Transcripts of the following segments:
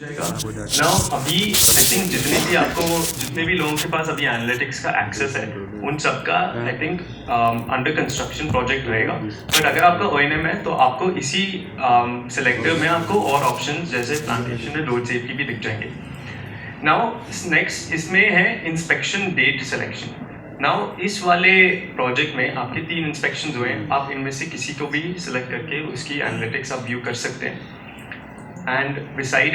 Now अभी I think जितने भी लोगों के पास अभी एनालिटिक्स का एक्सेस है उन सबका I think under construction project रहेगा। बट अगर आपका ONM है तो आपको इसी सिलेक्टर में आपको और ऑप्शन जैसे प्लांटेशन एंड रोड सेफ्टी भी दिख जाएंगे। नाउ नेक्स्ट इसमें है इंस्पेक्शन डेट सिलेक्शन। नाउ इस वाले प्रोजेक्ट में आपके 3 इंस्पेक्शन हुए हैं, आप इनमें से किसी को भी सिलेक्ट करके उसकी एनालिटिक्स आप व्यू कर सकते हैं। एंड बिसाइड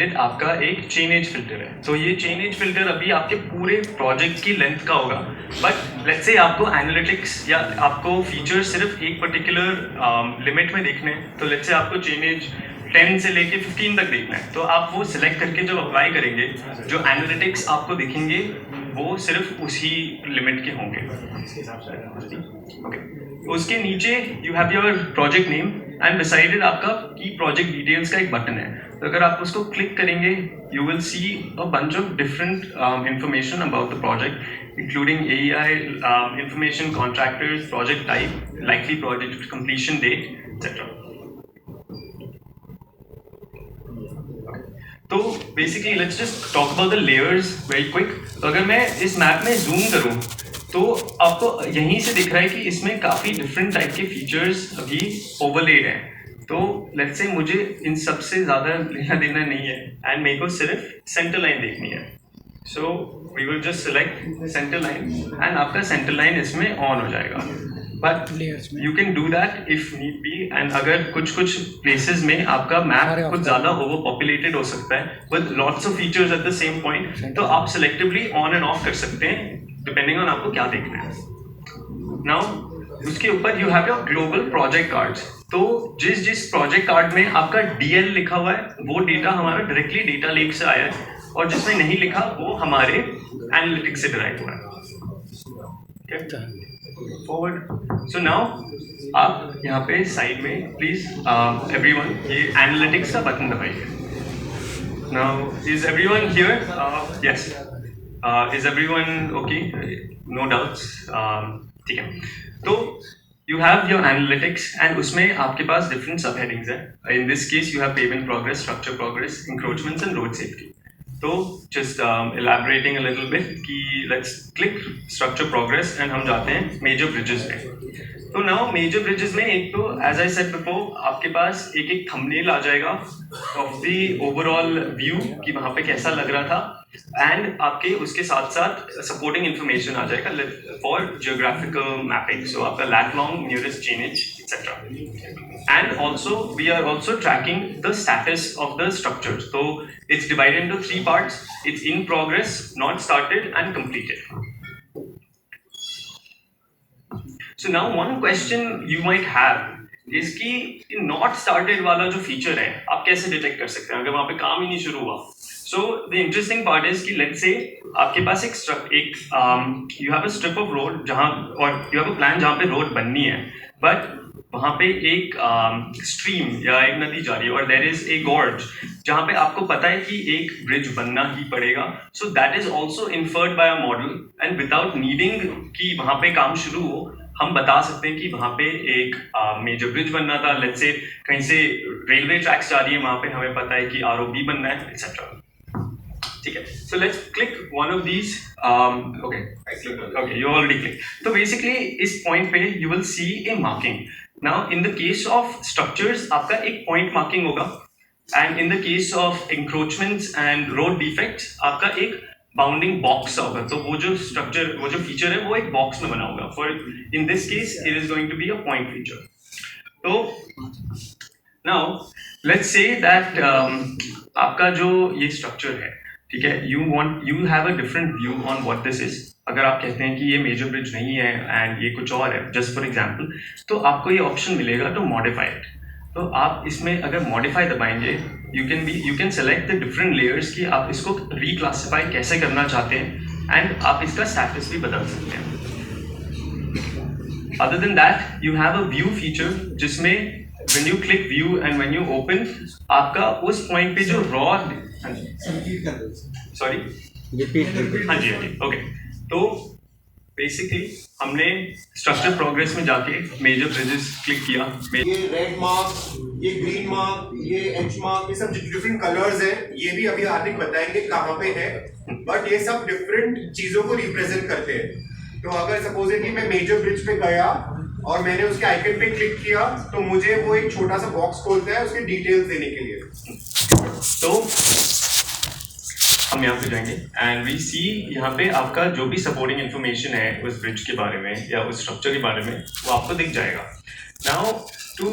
इट आपका एक चेन एज फिल्टर है। तो ये चेन एज फिल्टर अभी आपके पूरे प्रोजेक्ट की लेंथ का होगा, बट लेट्स से आपको एनालिटिक्स या आपको फीचर्स सिर्फ एक पर्टिकुलर लिमिट में देखने हैं, तो लेट्स से आपको चेन एज 10 से लेके 15 तक देखना है, तो आप वो सिलेक्ट करके जब अप्लाई करेंगे जो एनालिटिक्स आपको दिखेंगे वो सिर्फ उसी लिमिट के होंगे। ओके, उसके नीचे you have your project name and beside it आपका की प्रोजेक्ट डिटेल्स का एक बटन है। तो अगर आप उसको क्लिक करेंगे you will see a bunch of different information about the project including AEI information, contractors, project type, likely project completion date etcetera. तो basically let's just talk about the layers very quick. तो अगर मैं इस map में zoom करूं तो आपको यहीं से दिख रहा है कि इसमें काफ़ी डिफरेंट टाइप के फीचर्स अभी ओवरलेड हैं। तो लेट्स से मुझे इन सब से ज़्यादा लेना देना नहीं है एंड मेरे को सिर्फ सेंटर लाइन देखनी है। So we will just select centre line and आपका सेंटर लाइन इसमें ऑन हो जाएगा। But you can do that if need be. And अगर कुछ प्लेसेस में आपका मैप कुछ ज़्यादा ओवर पॉपुलेटेड हो सकता है with lots of features at the same point, तो आप सिलेक्टिवली ऑन एंड ऑफ कर सकते हैं डिपेंडिंग ऑन आपको क्या देखना है। नाउ उसके ऊपर you have your global project cards. तो जिस प्रोजेक्ट कार्ड में आपका DL लिखा हुआ है वो डेटा हमारा डायरेक्टली डेटा लेक से आया है, और जिसमें नहीं लिखा वो हमारे एनालिटिक्स से डिराइव हुआ है। फॉरवर्ड। सो नाउ आप यहाँ पे साइड में प्लीज एवरीवन ये एनालिटिक्स का बटन दबाइए। Now is everyone here? Yes, is everyone okay? No doubts? ठीक है। तो you have your analytics and उसमें आपके पास डिफरेंट सब हेडिंग्स हैं। In this case you have payment progress, structure progress, encroachments and road safety. तो just elaborating a little bit कि let's click structure progress and हम जाते हैं major bridges में। तो नाउ मेजर ब्रिजेस में एक तो एज आई सेड बिफोर आपके पास एक थंबनेल आ जाएगा ऑफ द ओवरऑल व्यू कि वहाँ पे कैसा लग रहा था, एंड आपके उसके साथ साथ सपोर्टिंग इंफॉर्मेशन आ जाएगा फॉर जियोग्राफिकल मैपिंग। सो आपका lat long, nearest chainage etcetera. And also we are also tracking the status of the structure. So it's divided into 3 parts. It's in progress, not started and completed. So now one question you might have is कि not started वाला जो feature है आप कैसे detect कर सकते हैं अगर वहाँ पे काम ही नहीं शुरू हुआ। So the interesting part is कि let's say आपके पास you have a strip of road जहाँ, और you have a plan जहाँ पे road बननी है, but वहाँ पे एक स्ट्रीम या एक नदी जा रही है और देयर इज ए गॉर्ज जहाँ पे आपको पता है कि एक ब्रिज बनना ही पड़ेगा। So that is also inferred by a model and without needing कि वहाँ पे काम शुरू हो हम बता सकते हैं कि वहाँ पे एक मेजर ब्रिज बनना था। लेट्स से कहीं से रेलवे ट्रैक्स जा रही है, वहाँ पे हमें पता है कि ROB बनना है एक्सेट्रा। ठीक है, so let's click one of these. Okay, you already click. तो बेसिकली इस पॉइंट पे you will C A marking. Now in the case of structures आपका एक पॉइंट मार्किंग होगा, and in the case of encroachments and road defects आपका एक bounding box होगा। तो वो जो स्ट्रक्चर, वो जो फीचर है वो एक बॉक्स में बना होगा। For in this case it is going to be a point feature. तो नाउ लेट्स से दैट आपका जो ये स्ट्रक्चर है, ठीक है, you have a different view on what this is. अगर आप कहते हैं कि ये मेजर ब्रिज नहीं है एंड ये कुछ और है, जस्ट फॉर एग्जांपल, तो आपको ये ऑप्शन मिलेगा टू मॉडिफाई इट। तो आप इसमें अगर मॉडिफाई दबाएंगे you can select the different layers की आप इसको रिक्लासिफाई कैसे करना चाहते हैं, एंड आप इसका स्टेटस भी बदल सकते हैं। Other than that you have a view feature जिसमें when you click view and when you open आपका उस पॉइंट पे जो रॉ, सॉरी, हाँ जी, ओके। तो बेसिकली हमने स्ट्रक्चर प्रोग्रेस में जाके मेजर ब्रिजेस क्लिक किया। ये रेड मार्क, ये ग्रीन मार्क, ये एच मार्क, ये सब डिफरेंट कलर्स हैं। ये भी अभी हार्दिक बताएंगे कहाँ पे है, बट ये सब डिफरेंट चीजों को रिप्रेजेंट करते हैं। तो अगर सपोजिटली मैं मेजर ब्रिज पे गया और मैंने उसके आइकन पे क्लिक किया तो मुझे वो एक छोटा सा बॉक्स खोलता है उसके डिटेल्स देने के लिए। तो हम यहाँ पे जाएंगे एंड वी सी यहाँ पे आपका जो भी सपोर्टिंग इन्फॉर्मेशन है उस ब्रिज के बारे में या उस स्ट्रक्चर के बारे में वो आपको दिख जाएगा। नाउ टू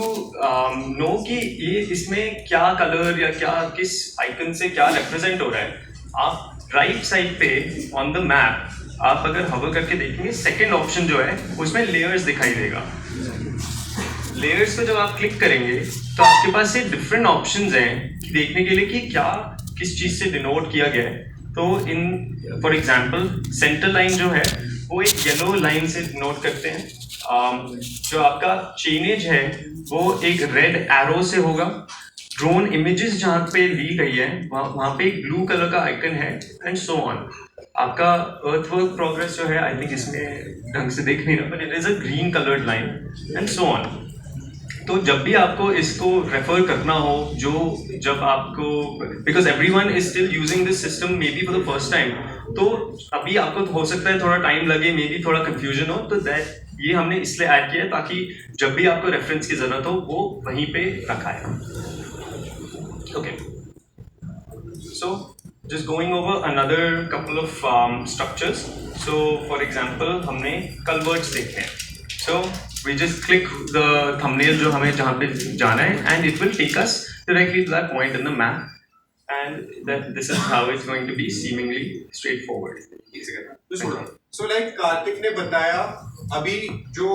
नो कि ये इसमें क्या कलर या क्या किस आइकन से क्या रिप्रेजेंट हो रहा है, आप राइट साइड पे ऑन द मैप आप अगर हवर करके देखेंगे सेकेंड ऑप्शन जो है उसमें लेयर्स दिखाई देगा। लेयर्स पे जब आप क्लिक करेंगे तो आपके पास से डिफरेंट ऑप्शंस हैं देखने के लिए कि क्या किस चीज़ से डिनोट किया गया है। तो in for example centre line जो है वो एक येलो लाइन से डिनोट करते हैं, जो आपका चेनेज है वो एक रेड एरो से होगा। ड्रोन इमेजेस जहाँ पे ली गई है वहाँ पे एक ब्लू कलर का आइकन है एंड सो ऑन। आपका अर्थवर्क प्रोग्रेस जो है आई थिंक इसमें ढंग से देख नहीं रहा but it is a green coloured line and so on. तो जब भी आपको इसको रेफर करना हो, जो जब आपको because everyone is still using this system may be for the first time, तो अभी आपको हो सकता है थोड़ा टाइम लगे, मे बी थोड़ा कंफ्यूजन हो, तो दैट ये हमने इसलिए ऐड किया है ताकि जब भी आपको रेफरेंस की जरूरत हो वो वहीं पे रखा है। Okay, so just going over another couple of structures. So for example हमने culverts देखे हैं, so we just click the thumbnail जो हमें जहाँ पे जाना है and it will take us directly to that point in the map and that this is how it's going to be seemingly straightforward. So like Kartik ने बताया अभी जो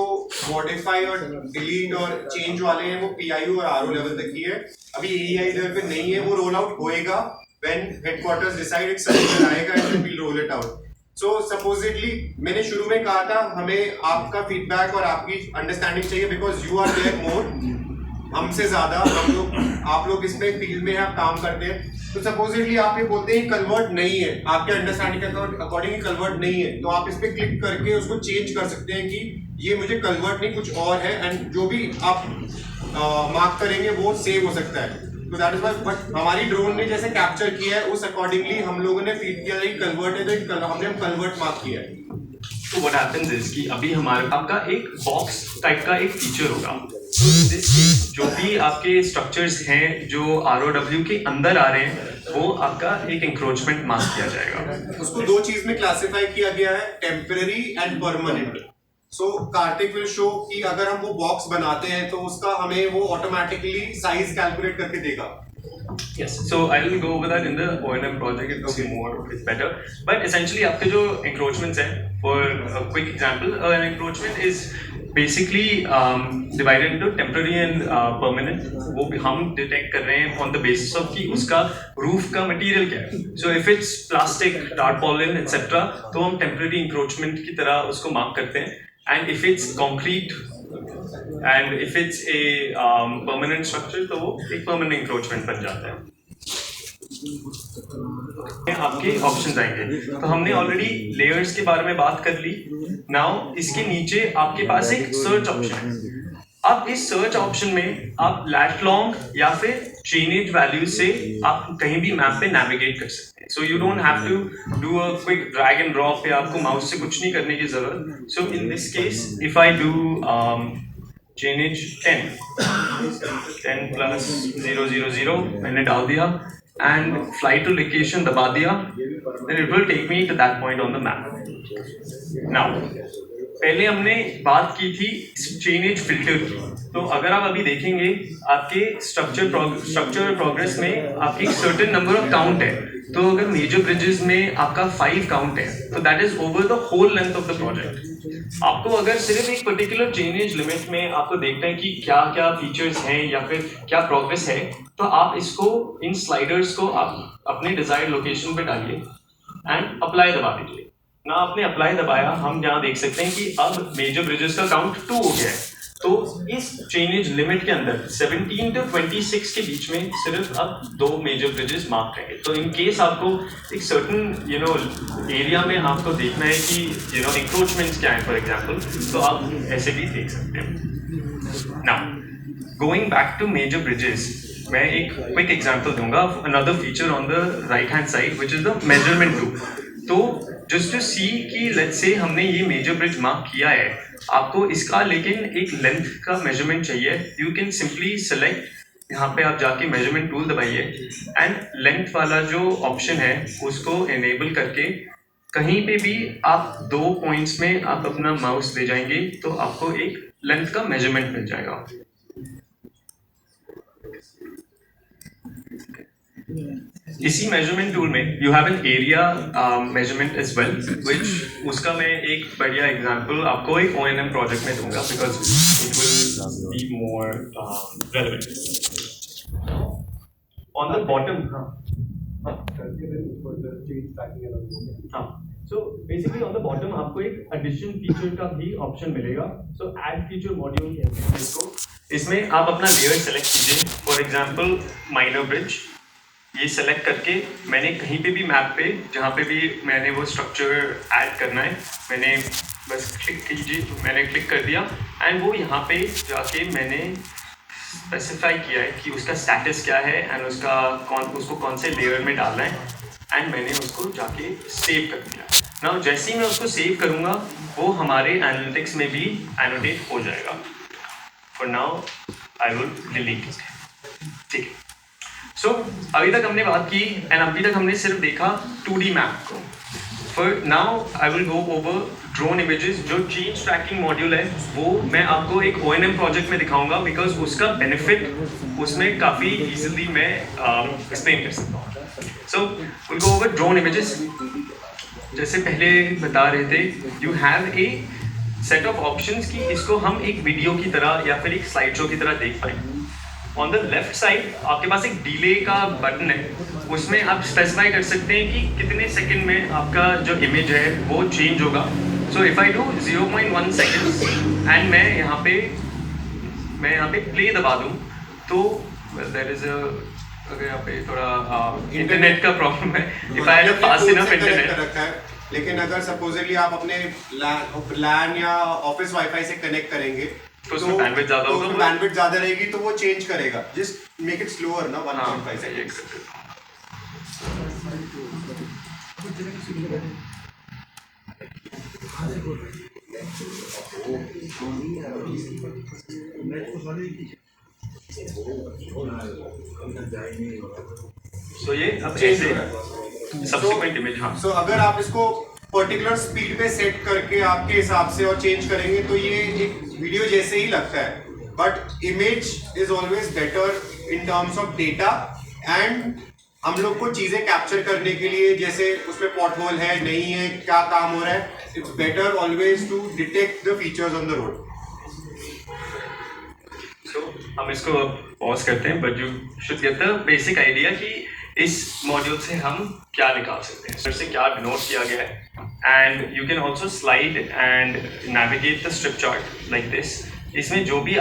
मॉडिफाई और डिलीट और चेंज वाले हैं वो PIO और RO लेवल तक ही है, अभी AEI लेवल पे नहीं है। वो रोल आउट होएगा when headquarters decide एक सर्कुलर आएगा and then we'll roll it out. So supposedly मैंने शुरू में कहा था हमें आपका फीडबैक और आपकी अंडरस्टैंडिंग चाहिए because you are there more, हमसे ज्यादा हम लोग, आप लोग इसमें फील्ड में आप काम करते हैं। तो सपोजिटली आप ये बोलते हैं कन्वर्ट नहीं है, आपके अंडरस्टैंडिंग के अकॉर्डिंग कन्वर्ट नहीं है, तो आप इस पर क्लिक करके उसको चेंज कर सकते हैं कि ये मुझे कन्वर्ट नहीं कुछ और है, एंड जो भी आप मार्क करेंगे वो सेव हो सकता है। तो दैट इज व्हाई, बट हमारी ड्रोन ने जैसे कैप्चर किया है उस अकॉर्डिंगली हम लोगों ने फीड किया है कन्वर्ट है, तो हमने कन्वर्ट मार्क किया है। तो व्हाट हैपेंस इज कि अभी हमारे आपका एक बॉक्स टाइप का एक फीचर होगा, जो भी आपके स्ट्रक्चर्स हैं जो ROW के अंदर आ रहे हैं वो आपका एक इंक्रोचमेंट मार्क किया जाएगा। उसको दो चीज में क्लासिफाई किया गया है, temporary and permanent. So Kartik will show कि अगर हम वो बॉक्स बनाते हैं तो उसका हमें वो ऑटोमेटिकली साइज कैलकुलेट करके देगा। Yes, so I will go over that in the O&M project. It's more, it's better. But essentially, आपके जो encroachments हैं, for a quick example, an encroachment is basically divided into temporary and permanent. वो भी हम detect कर रहे हैं on the basis of कि उसका roof का material क्या है. So if it's plastic, tarpaulin, etc., तो हम temporary encroachment की तरह उसको mark करते हैं. And if it's concrete and if it's a permanent structure तो वो एक permanent encroachment बन जाता है। आपके ऑप्शंस आएंगे, तो हमने ऑलरेडी लेयर्स के बारे में बात कर ली। नाउ इसके नीचे आपके पास एक सर्च ऑप्शन है। अब इस सर्च ऑप्शन में आप लैट लॉन्ग या फिर चेनेज वैल्यू से आप कहीं भी मैप पे नेविगेट कर सकते हैं। So you don't have to do a quick drag and drop, या आपको माउस से कुछ नहीं करने की जरूरत। So in this case if I do chainage 10 plus 000 मैंने डाल दिया एंड फ्लाई टू लोकेशन दबा दिया, then it will take me to that point on the map. Now पहले हमने बात की थी चेनेज फिल्टर की, तो अगर आप अभी देखेंगे आपके स्ट्रक्चर प्रोग्रेस में आपकी सर्टेन नंबर ऑफ काउंट है। तो अगर मेजर ब्रिजेस में आपका 5 काउंट है तो that is over the whole length of the project. आपको अगर सिर्फ एक पर्टिकुलर चेनेज लिमिट में आपको देखना है कि क्या क्या फीचर्स हैं या फिर क्या प्रोग्रेस है, तो आप इसको इन स्लाइडर्स को आप अपने डिजायर्ड लोकेशन पे डालिए एंड अप्लाई दबा दीजिए ना। आपने अप्लाई दबाया, हम यहाँ देख सकते हैं कि अब मेजर ब्रिजेस का काउंट 2 हो गया है। तो इस चेनेज लिमिट के अंदर 17 to 26 के बीच में सिर्फ अब 2 मेजर ब्रिजेस मार्क रहेंगे। तो इन केस आपको एक सर्टन एरिया में आपको देखना है कि इंक्रोचमेंट्स क्या है फॉर एग्जांपल, तो आप ऐसे भी देख सकते हैं। Now going back to major bridges, मैं एक क्विक एग्जांपल दूंगा, another feature on the right hand side which is the measurement tool. तो जस्ट टू सी कि लेट्स से हमने ये मेजर ब्रिज मार्क किया है, आपको इसका लेकिन एक लेंथ का मेजरमेंट चाहिए। यू कैन सिंपली सेलेक्ट, यहाँ पे आप जाके मेजरमेंट टूल दबाइए एंड लेंथ वाला जो ऑप्शन है उसको एनेबल करके कहीं पे भी आप 2 पॉइंट्स में आप अपना माउस ले जाएंगे तो आपको एक लेंथ का मेजरमेंट मिल जाएगा। इसी मेजरमेंट टूल में you have an area measurement as well, which उसका मैं एक बढ़िया एग्जांपल आपको एक O&M प्रोजेक्ट में दूंगा because it will be more relevant. On the bottom, so basically on the bottom आपको एक एडिशन फीचर का भी ऑप्शन मिलेगा। सो ऐड फीचर मॉड्यूल कहते हैं इसको। इसमें आप अपना लेयर सेलेक्ट कीजिए, फॉर एग्जांपल माइनर ब्रिज, ये सेलेक्ट करके मैंने कहीं पे भी मैप पे जहाँ पे भी मैंने वो स्ट्रक्चर ऐड करना है, मैंने बस क्लिक कीजिए, तो मैंने क्लिक कर दिया एंड वो यहाँ पे जाके मैंने स्पेसिफाई किया है कि उसका स्टेटस क्या है एंड उसको कौन से लेयर में डालना है एंड मैंने उसको जाके सेव कर दिया। नाउ जैसे ही मैं उसको सेव करूँगा वो हमारे एनालिटिक्स में भी एनोटेट हो जाएगा। For now I will delete it, ठीक है। सो अभी तक हमने बात की एंड अभी तक हमने सिर्फ देखा 2D मैप को। For now I will go over drone images. जो चेंज ट्रैकिंग मॉड्यूल है वो मैं आपको एक O&M प्रोजेक्ट में दिखाऊंगा बिकॉज उसका बेनिफिट उसमें काफ़ी इजीली मैं एक्सप्लेन कर सकता हूँ। So will go over drone images. जैसे पहले बता रहे थे, you have a set of options कि इसको हम एक वीडियो की तरह या फिर एक स्लाइड शो की तरह देख पाएँ। ऑन द लेफ्ट साइड आपके पास एक डिले का बटन है, उसमें आप स्पेसिफाई कर सकते हैं कि कितने सेकंड में आपका जो इमेज है वो चेंज होगा। So if I do 0.1 seconds and मैं यहाँ पे प्ले दबा दूँ तो देयर इज अगर यहाँ पे थोड़ा इंटरनेट का प्रॉब्लम है, if I have fast enough internet. लेकिन अगर सपोजली आप अपने लैन या ऑफिस वाईफाई से कनेक्ट करेंगे तो उसमें बैंडविड्थ ज़्यादा होगा, तो बैंडविड्थ ज़्यादा रहेगी तो वो चेंज करेगा। जस्ट मेक इट स्लोअर ना 1.5 सेकंड। सो ये अब ऐसे सब्सिक्वेंट इमेज। हाँ, सो अगर आप इसको पर्टिकुलर स्पीड पे सेट करके आपके हिसाब से और चेंज करेंगे तो ये एक वीडियो जैसे ही लगता है, but image is always better in terms of data and हम लोग को चीजें कैप्चर करने के लिए, जैसे उसमें पॉट होल है नहीं है, क्या काम हो रहा है, it's better always to detect the features on the road. So हम इसको पॉज करते हैं, but you should get the basic idea कि इस मॉड्यूल से हम क्या निकाल सकते हैं, सर से क्या डिनोट किया गया है। And you can also slide and navigate the strip chart like this. इसमें जो भी